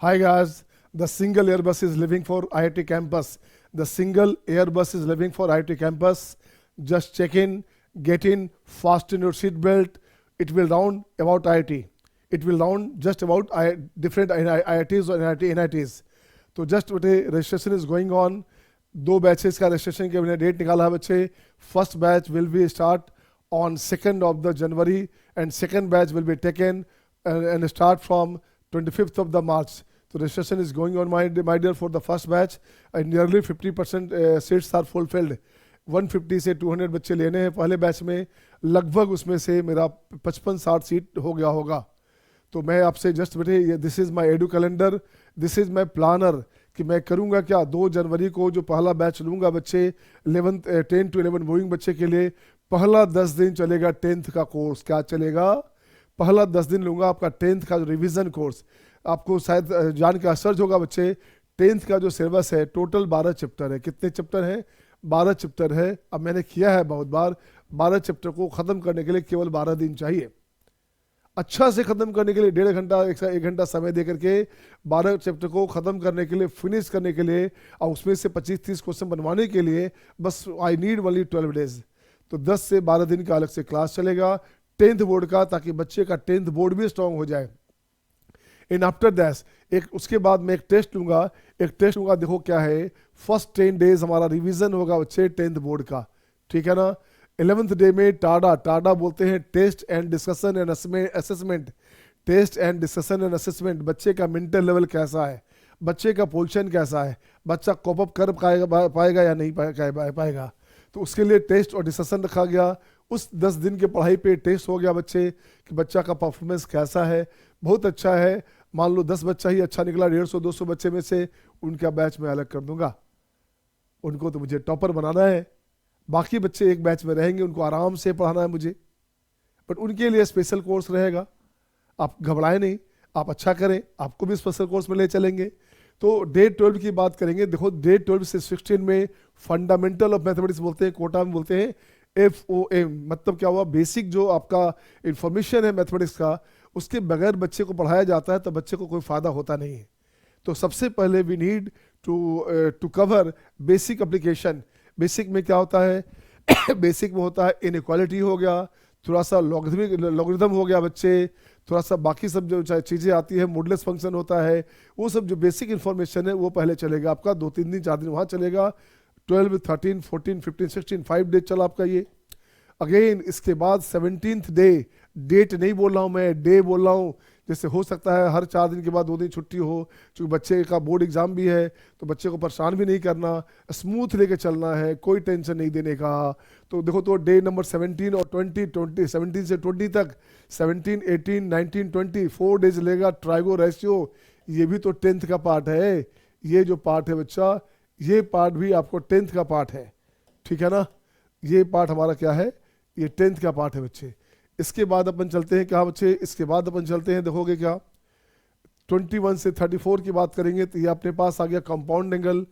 Hi guys, the single Airbus is leaving for IIT campus. The single Airbus is leaving for IIT campus. Just check in, get in, fasten your seat belt. It will round about IIT. It will round just about different IITs or NITs. तो just बटे registration is going on. 2 batches का registration के मैंने date निकाला है बच्चे. First batch will be start on 2nd of the January and second batch will be taken and start from 25th of the March. So registration is going on, my dear, for the first batch and nearly 50% seats are fulfilled. 150 से 200 बच्चे लेने हैं पहले batch में. लगभग उसमें से मेरा 55-60 सीट हो गया होगा. तो मैं आपसे जस्ट बेटे, this is my edu calendar, this is my planner कि मैं करूँगा क्या. 2 जनवरी को जो पहला बैच लूँगा बच्चे 10 to 11 बोइंग बच्चे के लिए, पहला 10 दिन चलेगा 10th का कोर्स. क्या चलेगा? पहला 10 दिन लूँगा आपका 10th का जो रिवीजन कोर्स. आपको शायद जान के आश्चर्य होगा बच्चे, 10th का जो सिलेबस है टोटल 12 चैप्टर है. कितने चैप्टर हैं? 12 चैप्टर है. अब मैंने किया है बहुत बार, 12 चैप्टर को ख़त्म करने के लिए केवल 12 दिन चाहिए. अच्छा से ख़त्म करने के लिए 1.5 घंटा 1 घंटा समय दे करके 12 चैप्टर को ख़त्म करने के लिए, फिनिश करने के लिए, और उसमें से 25-30 क्वेश्चन बनवाने के लिए बस आई नीड ओनली 12 डेज. तो 10 से 12 दिन का अलग से क्लास चलेगा 10th बोर्ड का, ताकि बच्चे का 10th बोर्ड भी स्ट्रॉन्ग हो जाए. इन आफ्टर दैट उसके बाद मैं एक टेस्ट लूँगा. देखो क्या है, फर्स्ट 10 डेज हमारा रिवीजन होगा बच्चे 10th बोर्ड का. ठीक है ना. 11th डे में टाडा बोलते हैं test and discussion and assessment. Test and discussion and assessment, बच्चे का मेंटल लेवल कैसा है, बच्चे का पोजीशन कैसा है, बच्चा कोप अप कर पाएगा या नहीं पाएगा. तो उसके लिए टेस्ट और डिस्कशन रखा गया. उस 10 दिन के पढ़ाई पे टेस्ट हो गया बच्चे कि बच्चा का परफॉर्मेंस कैसा है. बहुत अच्छा है. मान लो 10 बच्चा ही अच्छा निकला 150-200 बच्चे में से, उनका बैच में अलग कर दूंगा. उनको तो मुझे टॉपर बनाना है. बाकी बच्चे एक बैच में रहेंगे, उनको आराम से पढ़ाना है मुझे, बट उनके लिए स्पेशल कोर्स रहेगा. आप घबराएं नहीं, आप अच्छा करें, आपको भी स्पेशल कोर्स में ले चलेंगे. तो डे 12 की बात करेंगे. देखो डे 12 से 16 में फंडामेंटल ऑफ मैथमेटिक्स बोलते हैं, कोटा में बोलते हैं FOM. मतलब क्या हुआ, बेसिक जो आपका इंफॉर्मेशन है मैथमेटिक्स का, उसके बगैर बच्चे को पढ़ाया जाता है तो बच्चे को कोई फ़ायदा होता नहीं है. तो सबसे पहले we need to cover basic application. Basic में क्या होता है? बेसिक में होता है इनइक्वालिटी हो गया, थोड़ा सा लॉगरिथम हो गया बच्चे, थोड़ा सा बाकी सब जो चीज़ें आती है, मॉडुलस फंक्शन होता है, वो सब जो बेसिक इन्फॉर्मेशन है वो पहले चलेगा आपका. 2-3 दिन 4 दिन वहाँ चलेगा. 12, 13, 14, 15, 16 5 डेज चला आपका ये. अगेन इसके बाद 17th डे, डेट नहीं बोल रहा हूँ मैं, डे बोल रहा हूँ. जैसे हो सकता है हर 4 दिन के बाद 2 दिन छुट्टी हो, क्योंकि बच्चे का बोर्ड एग्जाम भी है, तो बच्चे को परेशान भी नहीं करना, स्मूथ लेके चलना है, कोई टेंशन नहीं देने का. तो देखो, तो डे नंबर 17 और 20 17 से 20 तक, 17, 18, 19, 20 4 डेज लेगा. ट्राइगो रेशियो, ये भी तो 10th का पार्ट है. ये जो पार्ट है बच्चा, ये पार्ट भी आपको 10th का पार्ट है. ठीक है ना. ये पार्ट हमारा क्या है, ये 10th का पार्ट है बच्चे. इसके बाद अपन चलते हैं क्या बच्चे, इसके बाद अपन चलते हैं, देखोगे क्या 21 से 34 की बात करेंगे तो ये अपने पास आ गया कंपाउंड एंगल.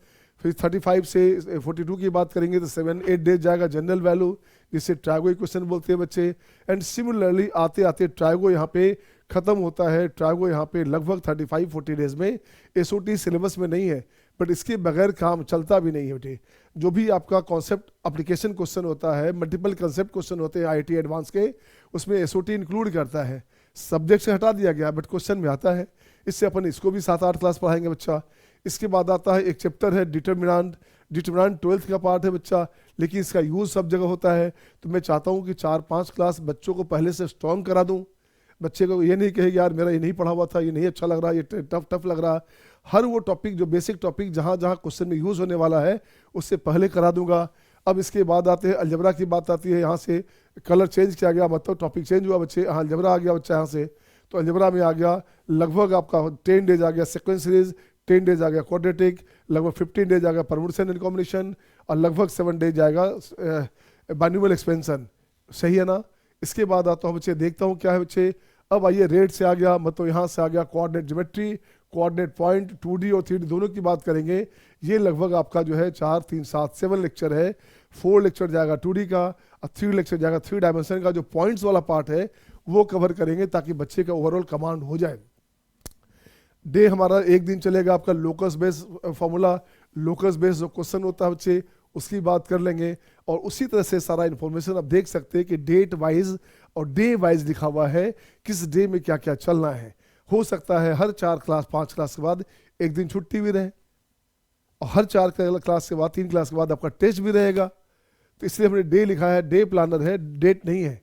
फिर 35 से 42 की बात करेंगे तो 7-8 डेज जाएगा जनरल वैल्यू, जिसे ट्राइगो इक्वेशन बोलते हैं बच्चे. एंड सिमिलरली आते आते ट्राइगो यहाँ पे ख़त्म होता है. ट्राइगो यहाँ पे लगभग 35-40 डेज में. SOT सिलेबस में नहीं है, बट इसके बगैर काम चलता भी नहीं है बेटे. जो भी आपका कॉन्सेप्ट एप्लीकेशन क्वेश्चन होता है, मल्टीपल कंसेप्ट क्वेश्चन होते हैं IIT एडवांस के, उसमें SOT इंक्लूड करता है. सब्जेक्ट से हटा दिया गया बट क्वेश्चन में आता है. इससे अपन इसको भी 7-8 क्लास पढ़ाएंगे बच्चा. इसके बाद आता है एक चैप्टर है डिटर्मिनेंट. 12th का पार्ट है बच्चा, लेकिन इसका यूज़ सब जगह होता है. तो मैं चाहता हूँ कि 4-5 क्लास बच्चों को पहले से स्ट्रॉन्ग करा दूँ. बच्चे को ये नहीं कहे यार मेरा ये नहीं पढ़ा हुआ था, ये नहीं अच्छा लग रहा, ये टफ लग रहा. हर वो टॉपिक जो बेसिक टॉपिक जहाँ जहाँ क्वेश्चन में यूज़ होने वाला है उससे पहले करा दूंगा. अब इसके बाद आते हैं अलजबरा की बात आती है. यहाँ से कलर चेंज किया गया, मतलब टॉपिक चेंज हुआ बच्चे. हाँ, अलजबरा आ गया बच्चा यहाँ से. तो अलजबरा में आ गया लगभग आपका 10 डेज आ गया सीक्वेंस सीरीज, 10 डेज आ गया क्वाड्रेटिक, लगभग 15 डेज आ गया परमुटेशन एंड कॉम्बिनेशन, और लगभग 7 डेज जाएगा बाइनोमियल एक्सपेंशन. सही है ना. इसके बाद आता हूँ बच्चे, देखता हूँ क्या है बच्चे. अब आइए रेट से आ गया, मतलब यहाँ से आ गया coordinate geometry, coordinate point, 2D और 3D दोनों की बात करेंगे. ये लगभग आपका जो है 4, 3, 7, 7 लेक्चर है. 4 लेक्चर जाएगा 2D का, और 3 लेक्चर जाएगा 3 डायमेंशन का. जो पॉइंट्स वाला पार्ट है वो कवर करेंगे ताकि बच्चे का ओवरऑल कमांड हो जाए. डे हमारा एक दिन चलेगा आपका locus base formula, locus base जो क्वेश्चन होता है बच्चे उसकी बात कर लेंगे। और उसी तरह से सारा इन्फॉर्मेशन आप देख सकते हैं कि डेट वाइज और डे वाइज लिखा हुआ है, किस डे में क्या क्या चलना है। हो सकता है हर 4 क्लास 5 क्लास के बाद एक दिन छुट्टी भी रहे, और हर 4 क्लास के बाद 3 क्लास के बाद आपका टेस्ट भी रहेगा। तो इसलिए हमने डे लिखा है, डे प्लानर है, डेट नहीं है।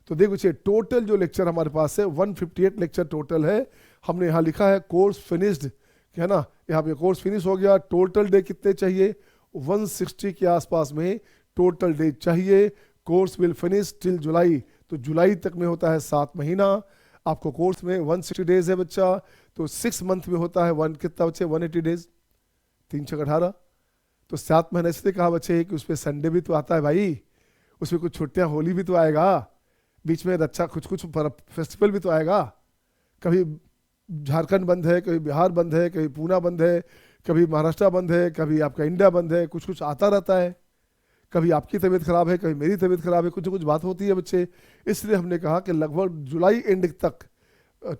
तो देखो बच्चे टोटल जो लेक्चर हमारे पास है 158 लेक्चर टोटल है। हमने यहाँ लिखा है कोर्स फिनिश्ड, है ना, यहाँ पे कोर्स फिनिश हो गया। टोटल डे कितने चाहिए, 160 के आसपास में टोटल डे चाहिए। कोर्स विल फिनिश टिल जुलाई, तो जुलाई तक में होता है 7 महीना। आपको कोर्स में 160 डेज है बच्चा, तो 6 मंथ में होता है कितना बच्चे 180 डेज, 3 6 18। तो 7 महीने इसलिए कहा बच्चे कि उसमें संडे भी तो आता है भाई, उसमें कुछ छुट्टियां, होली भी तो आएगा बीच में, अच्छा कुछ फेस्टिवल भी तो आएगा। कभी झारखंड बंद है, कभी बिहार बंद है, कभी पूना बंद है, कभी महाराष्ट्र बंद है, कभी आपका इंडिया बंद है, कुछ आता रहता है। कभी आपकी तबीयत खराब है, कभी मेरी तबीयत खराब है, कुछ बात होती है बच्चे। इसलिए हमने कहा कि लगभग जुलाई एंड तक,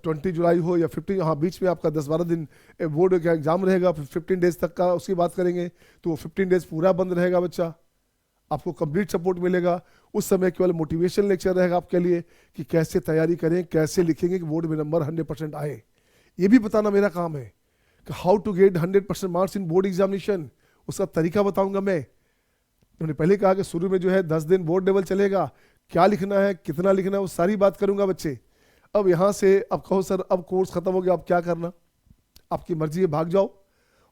20 जुलाई हो या 15, हाँ बीच में आपका 10-12 दिन बोर्ड का एग्जाम रहेगा, 15 डेज तक का उसकी बात करेंगे। तो वो 15 डेज पूरा बंद रहेगा बच्चा, आपको कंप्लीट सपोर्ट मिलेगा। उस समय केवल मोटिवेशन लेक्चर रहेगा आपके लिए कि कैसे तैयारी करें, कैसे लिखेंगे कि बोर्ड में नंबर 100% आए। ये भी बताना मेरा काम है कि how to get 100% marks in board examination, उसका तरीका बताऊंगा मैं। मैंने पहले कहा कि शुरू में जो है 10 दिन बोर्ड लेवल चलेगा, क्या लिखना है, कितना लिखना है, वो सारी बात करूंगा बच्चे। अब यहाँ से अब कहो सर अब कोर्स खत्म हो गया, अब क्या करना, आपकी मर्जी है, भाग जाओ।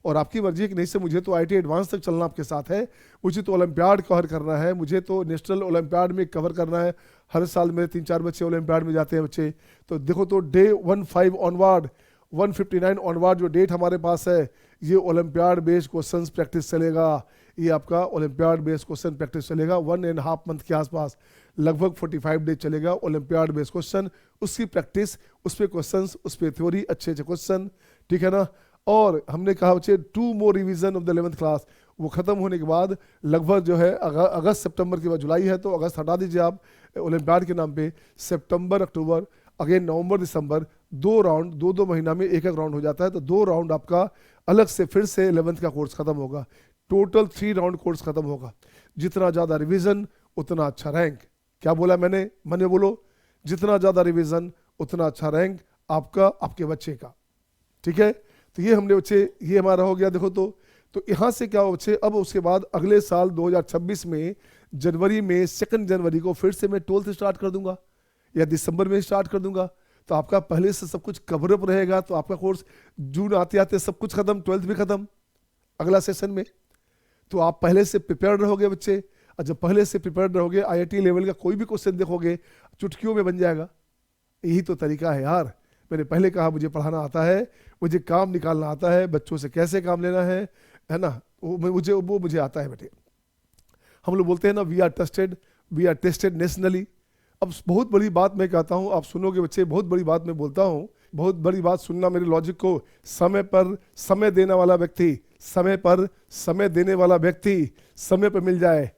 और आपकी मर्जी है कि नहीं से मुझे तो IIT एडवांस तक चलना आपके साथ है, मुझे तो ओलंपियाड कवर करना है, मुझे तो नेशनल ओलंपियाड में कवर करना है। हर साल मेरे 3-4 बच्चे ओलंपियाड में जाते हैं बच्चे। तो देखो तो डे 15 ऑनवर्ड 159 ऑनवर्ड जो डेट हमारे पास है, ये ओलंपियाड बेस्ड क्वेश्चंस प्रैक्टिस चलेगा। ये आपका ओलंपियाड बेस्ड क्वेश्चन प्रैक्टिस चलेगा 1.5 मंथ के आसपास, लगभग 45 डेज चलेगा ओलंपियाड बेस्ड क्वेश्चन, उसकी प्रैक्टिस, उस पर क्वेश्चन, उस पर थ्योरी, अच्छे क्वेश्चन, ठीक है ना। और हमने कहा बच्चे 2 more revision of the 11th class, वो खत्म होने के बाद लगभग जो है अगस्त सितंबर के बाद, जुलाई है तो अगस्त हटा दीजिए आप ओलंपियाड के नाम पे, सितंबर अक्टूबर, अगेन नवंबर दिसंबर, 2 राउंड, 2 महीना में एक राउंड हो जाता है। तो 2 राउंड आपका अलग से फिर से 11th का कोर्स खत्म होगा। टोटल 3 राउंड कोर्स खत्म होगा। जितना ज़्यादा रिवीजन उतना अच्छा रैंक। क्या बोला मैंने, मन में बोलो, जितना ज़्यादा रिवीजन उतना अच्छा रैंक आपका, आपके बच्चे का, ठीक है। तो ये हमने बच्चे, ये हमारा हो गया। देखो तो यहाँ से क्या हो बच्चे, अब उसके बाद अगले साल 2026 में जनवरी में 2 जनवरी को फिर से मैं 12th स्टार्ट कर दूंगा, या दिसंबर में स्टार्ट कर दूंगा। तो आपका पहले से सब कुछ कवर अप रहेगा। तो आपका कोर्स जून आते आते सब कुछ खत्म, 12th भी खत्म अगला सेशन में। तो आप पहले से प्रिपेयर्ड रहोगे बच्चे, और जब पहले से प्रिपेयर्ड रहोगे IIT लेवल का कोई भी क्वेश्चन देखोगे चुटकियों में बन जाएगा। यही तो तरीका है यार। मैंने पहले कहा मुझे पढ़ाना आता है, मुझे काम निकालना आता है, बच्चों से कैसे काम लेना है ना, वो मुझे आता है बेटे। हम लोग बोलते हैं ना, वी आर टेस्टेड नेशनली। अब बहुत बड़ी बात मैं कहता हूँ, आप सुनोगे बच्चे, बहुत बड़ी बात मैं बोलता हूँ, बहुत बड़ी बात सुनना मेरे लॉजिक को। समय पर समय देने वाला व्यक्ति, समय पर समय देने वाला व्यक्ति समय पर मिल जाए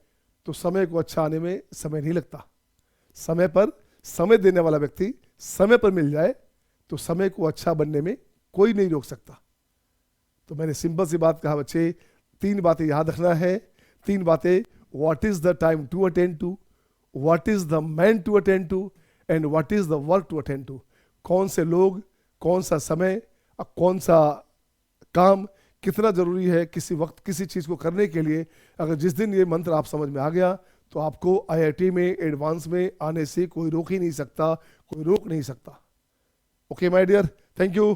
तो समय को अच्छा आने में समय नहीं लगता। समय पर समय देने वाला व्यक्ति समय पर मिल जाए तो समय को अच्छा बनने में कोई नहीं रोक सकता। तो मैंने सिंपल सी बात कहा बच्चे, 3 बातें याद रखना है। 3 बातें, what is the time to attend to, what is the man to attend to, and what is the work to attend to. कौन से लोग, कौन सा समय और कौन सा काम कितना जरूरी है किसी वक्त किसी चीज को करने के लिए। अगर जिस दिन ये मंत्र आप समझ में आ गया तो आपको IIT में एडवांस में आने से कोई रोक ही नहीं सकता, कोई रोक नहीं सकता। Okay my dear, thank you.